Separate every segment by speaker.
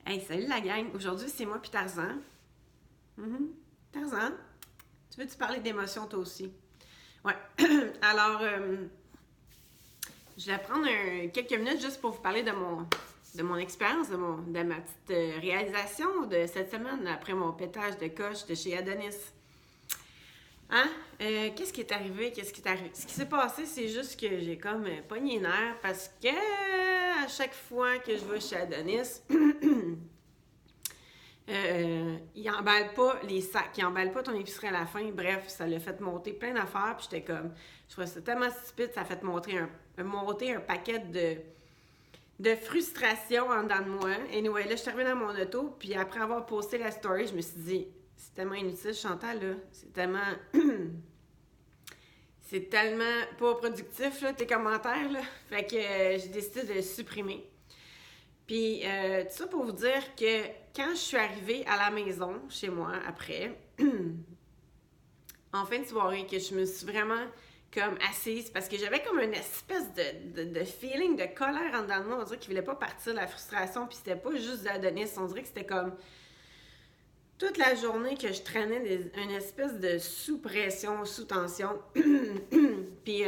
Speaker 1: Hey, salut la gang! Aujourd'hui, c'est moi puis Tarzan. Tarzan, tu veux-tu parler d'émotions toi aussi? Ouais. Alors, je vais prendre quelques minutes juste pour vous parler de mon expérience, de ma petite réalisation de cette semaine après mon pétage de coche de chez Adonis. Hein? Qu'est-ce qui est arrivé? Qu'est-ce qui est arrivé? Ce qui s'est passé, c'est juste que j'ai comme pogné les nerfs parce que à chaque fois que je vais chez Adonis, il emballe pas les sacs, il emballe pas ton épicerie à la fin. Bref, ça l'a fait monter plein d'affaires. Puis j'étais comme, je trouvais ça tellement stupide, ça a fait monter un paquet de frustration en dedans de moi. Et anyway, là, je suis arrivée dans mon auto. Puis après avoir posté la story, je me suis dit, c'est tellement inutile, Chantal, là. C'est tellement. C'est tellement pas productif, là, tes commentaires, là. Fait que j'ai décidé de le supprimer. Puis, tout ça pour vous dire que quand je suis arrivée à la maison, chez moi, après, en fin de soirée, que je me suis vraiment comme assise, parce que j'avais comme une espèce de feeling de colère en dedans de moi. On dirait qu'il voulait pas partir, la frustration, puis c'était pas juste d'Adonis. On dirait que c'était comme toute la journée que je traînais une espèce de sous-pression, sous-tension. Puis,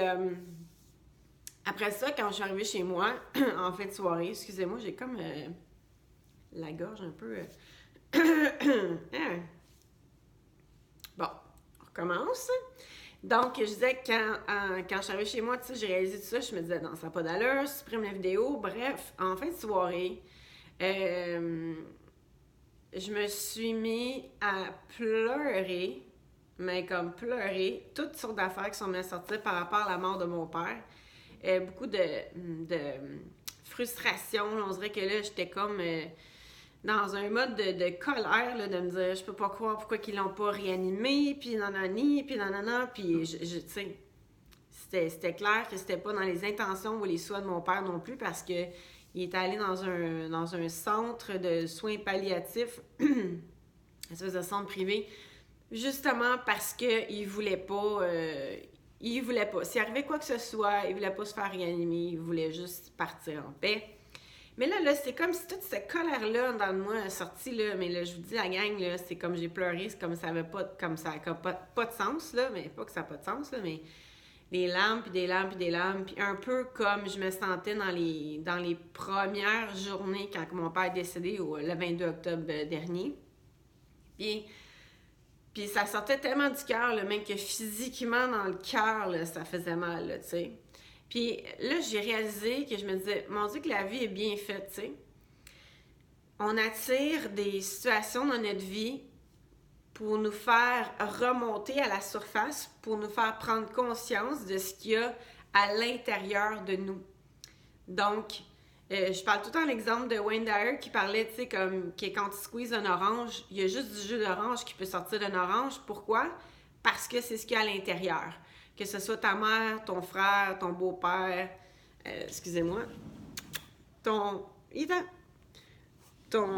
Speaker 1: après ça, quand je suis arrivée chez moi, en fin de soirée, excusez-moi, j'ai comme la gorge un peu. Bon, on recommence. Donc, je disais que quand je suis arrivée chez moi, tu sais, j'ai réalisé tout ça, je me disais, non, ça n'a pas d'allure, supprime la vidéo. Bref, en fin de soirée, je me suis mis à pleurer, mais comme pleurer, toutes sortes d'affaires qui sont mises à sortir par rapport à la mort de mon père. Beaucoup de frustration. On dirait que là, j'étais comme dans un mode de colère, là, de me dire, je peux pas croire pourquoi ils l'ont pas réanimé, puis nanani, puis nanana, puis tu sais, c'était clair que c'était pas dans les intentions ou les souhaits de mon père non plus, parce que il est allé dans un centre de soins palliatifs, une espèce de centre privé, justement parce qu'il voulait pas... il voulait pas. S'il arrivait quoi que ce soit, il voulait pas se faire réanimer, il voulait juste partir en paix. Mais là, c'est comme si toute cette colère-là dans moi est sortie, là. Mais là, je vous dis, la gang, là, c'est comme j'ai pleuré, c'est comme ça avait pas, pas de sens, là. Mais pas que ça n'a pas de sens, là, mais des larmes, puis des larmes, puis des larmes. Puis un peu comme je me sentais dans les premières journées quand mon père est décédé, le 22 octobre dernier. Puis ça sortait tellement du cœur, même que physiquement, dans le cœur, ça faisait mal, là, tu sais. Puis là, j'ai réalisé que je me disais, mon Dieu, que la vie est bien faite, tu sais. On attire des situations dans notre vie pour nous faire remonter à la surface, pour nous faire prendre conscience de ce qu'il y a à l'intérieur de nous. Donc, je parle tout le temps l'exemple de Wayne Dyer qui parlait, tu sais, comme que quand tu squeezes un orange, il y a juste du jus d'orange qui peut sortir d'un orange. Pourquoi? Parce que c'est ce qu'il y a à l'intérieur. Que ce soit ta mère, ton frère, ton beau-père, excusez-moi, ton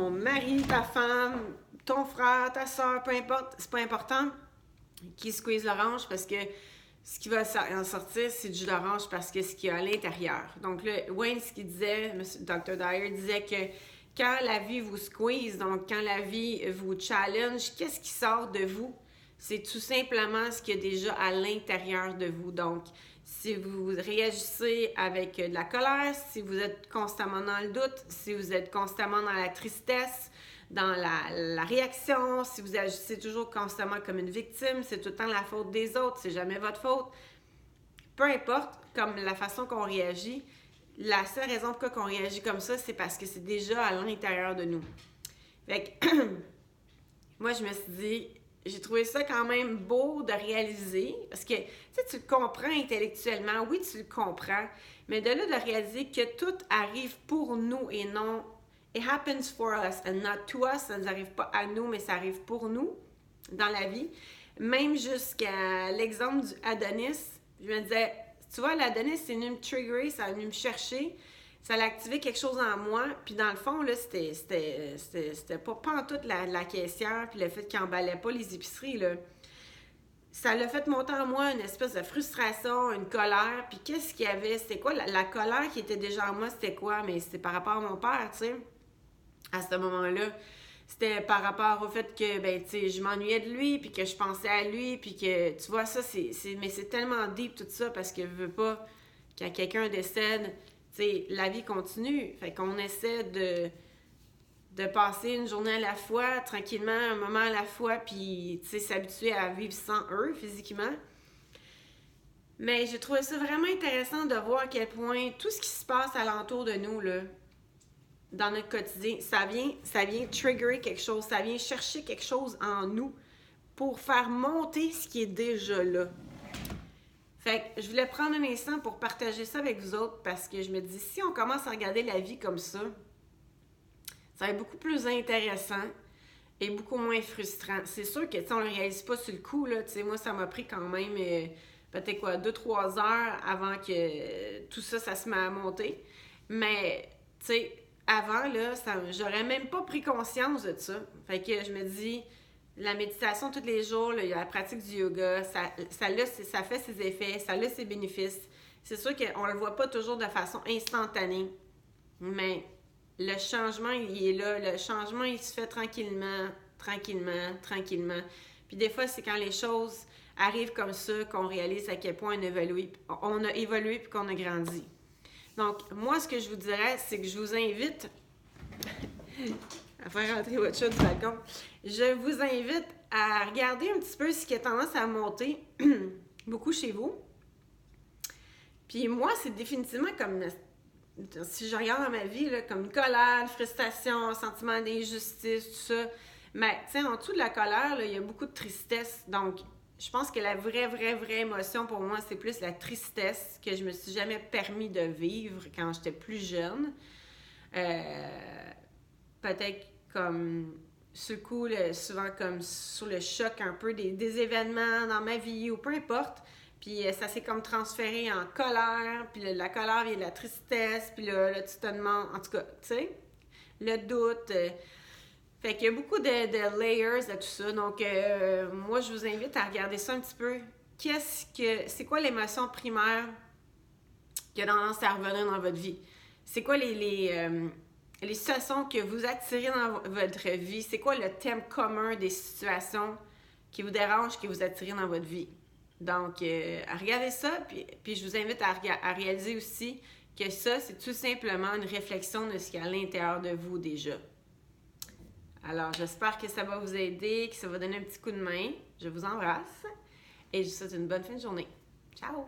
Speaker 1: mari, ta femme, ton frère, ta soeur, peu importe, c'est pas important qui squeeze l'orange parce que ce qui va en sortir, c'est du jus d'orange parce que ce qu'il y a à l'intérieur. Donc là, Wayne, ce qu'il disait, Dr. Dyer disait que quand la vie vous squeeze, donc quand la vie vous challenge, qu'est-ce qui sort de vous? C'est tout simplement ce qu'il y a déjà à l'intérieur de vous. Donc, si vous réagissez avec de la colère, si vous êtes constamment dans le doute, si vous êtes constamment dans la tristesse, dans la réaction, si vous agissez toujours constamment comme une victime, c'est tout le temps la faute des autres, c'est jamais votre faute. Peu importe, comme la façon qu'on réagit, la seule raison pourquoi on réagit comme ça, c'est parce que c'est déjà à l'intérieur de nous. Fait que, moi, je me suis dit, j'ai trouvé ça quand même beau de réaliser, parce que, tu sais, tu le comprends intellectuellement, oui, tu le comprends, mais de là de réaliser que tout arrive pour nous et non it happens for us and not to us. Ça ne nous arrive pas à nous, mais ça arrive pour nous dans la vie. Même jusqu'à l'exemple du Adonis, je me disais, tu vois, l'Adonis, c'est venu me triggerer, ça a venu me chercher, ça a activé quelque chose en moi. Puis dans le fond, là, c'était pas en toute la caissière, puis le fait qu'il n'emballait pas les épiceries, là. Ça l'a fait monter en moi une espèce de frustration, une colère. Puis qu'est-ce qu'il y avait? C'était quoi? La colère qui était déjà en moi, c'était quoi? Mais c'était par rapport à mon père, tu sais. à ce moment-là, c'était par rapport au fait que, ben, tu sais, je m'ennuyais de lui, puis que je pensais à lui, puis que, tu vois, ça, mais c'est tellement deep tout ça, parce que je veux pas, quand quelqu'un décède, tu sais, la vie continue. Fait qu'on essaie de passer une journée à la fois, tranquillement, un moment à la fois, puis, tu sais, s'habituer à vivre sans eux, physiquement. Mais j'ai trouvé ça vraiment intéressant de voir à quel point tout ce qui se passe alentour de nous, là, dans notre quotidien, ça vient triggerer quelque chose, ça vient chercher quelque chose en nous pour faire monter ce qui est déjà là. Fait que je voulais prendre un instant pour partager ça avec vous autres parce que je me dis, si on commence à regarder la vie comme ça va être beaucoup plus intéressant et beaucoup moins frustrant. C'est sûr que, tu sais, on le réalise pas sur le coup, là. Tu sais, moi, ça m'a pris quand même, peut-être quoi, 2-3 heures avant que tout ça, ça se met à monter. Mais, tu sais, avant, là, j'aurais même pas pris conscience de ça. Fait que je me dis, la méditation tous les jours, là, la pratique du yoga, ça fait ses effets, ça a ses bénéfices. C'est sûr qu'on le voit pas toujours de façon instantanée, mais le changement, il est là. Le changement, il se fait tranquillement, tranquillement, tranquillement. Puis des fois, c'est quand les choses arrivent comme ça qu'on réalise à quel point on a évolué puis qu'on a grandi. Donc, moi, ce que je vous dirais, c'est que je vous invite à faire rentrer votre chat du balcon. Je vous invite à regarder un petit peu ce qui a tendance à monter beaucoup chez vous. Puis moi, c'est définitivement comme, si je regarde dans ma vie, là, comme une colère, une frustration, un sentiment d'injustice, tout ça. Mais, tu sais, en dessous de la colère, là, il y a beaucoup de tristesse. Donc, je pense que la vraie émotion pour moi, c'est plus la tristesse que je me suis jamais permis de vivre quand j'étais plus jeune. Peut-être comme ce coup, souvent comme sur le choc un peu des événements dans ma vie ou peu importe. Puis ça s'est comme transféré en colère, puis là, la colère vient de la tristesse, puis là tu te demandes, en tout cas, tu sais, le doute. Fait qu'il y a beaucoup de layers à tout ça. Donc, moi, je vous invite à regarder ça un petit peu. C'est quoi l'émotion primaire qui a tendance à revenir dans votre vie? C'est quoi les situations que vous attirez dans votre vie? C'est quoi le thème commun des situations qui vous dérangent, qui vous attirent dans votre vie? Donc, regardez ça, puis je vous invite à réaliser aussi que ça, c'est tout simplement une réflexion de ce qu'il y a à l'intérieur de vous déjà. Alors, j'espère que ça va vous aider, que ça va donner un petit coup de main. Je vous embrasse et je vous souhaite une bonne fin de journée. Ciao!